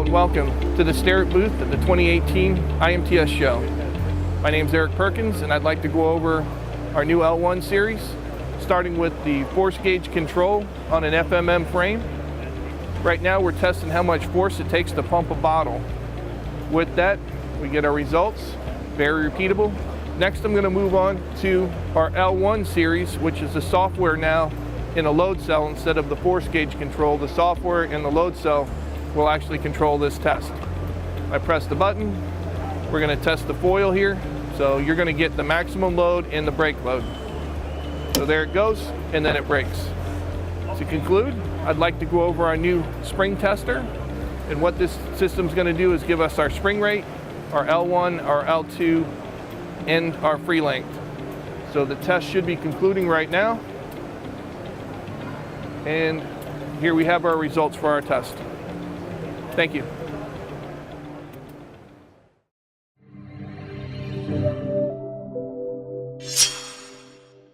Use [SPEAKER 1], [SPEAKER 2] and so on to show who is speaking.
[SPEAKER 1] and welcome to the Starrett booth at the 2018 IMTS show. My name is Eric Perkins, and I'd like to go over our new L1 series, starting with the force gauge control on an FMM frame. Right now we're testing how much force it takes to pump a bottle. With that, we get our results, very repeatable. Next I'm going to move on to our L1 series, which is the software now in a load cell instead of the force gauge control. The software in the load cell will actually control this test. I press the button, we're going to test the foil here, so you're going to get the maximum load and the brake load. So there it goes, and then it brakes. To conclude, I'd like to go over our new spring tester, and what this system is going to do is give us our spring rate, our L1, our L2, and our free length. So the test should be concluding right now, and here we have our results for our test. Thank you.